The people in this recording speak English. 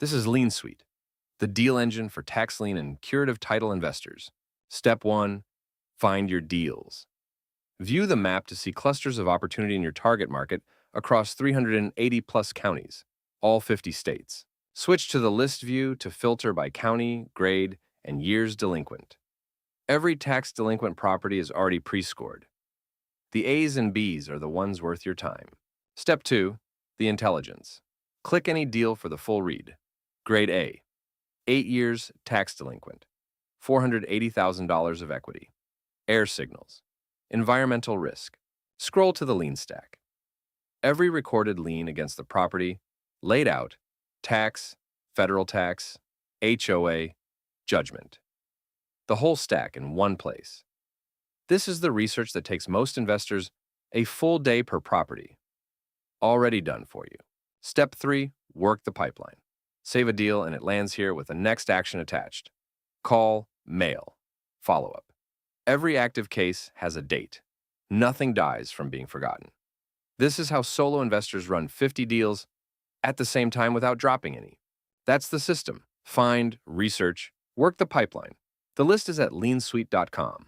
This is LienSuite, the deal engine for tax lien and curative title investors. Step 1. Find your deals. View the map to see clusters of opportunity in your target market across 380-plus counties, all 50 states. Switch to the list view to filter by county, grade, and years delinquent. Every tax-delinquent property is already pre-scored. The A's and B's are the ones worth your time. Step 2. The intelligence. Click any deal for the full read. Grade A. 8 years, tax delinquent. $480,000 of equity. Air signals. Environmental risk. Scroll to the lien stack. Every recorded lien against the property, laid out, tax, federal tax, HOA, judgment. The whole stack in one place. This is the research that takes most investors a full day per property. Already done for you. Step 3. Work the pipeline. Save a deal and it lands here with the next action attached. Call, mail, follow-up. Every active case has a date. Nothing dies from being forgotten. This is how solo investors run 50 deals at the same time without dropping any. That's the system. Find, research, work the pipeline. The list is at LienSuite.com.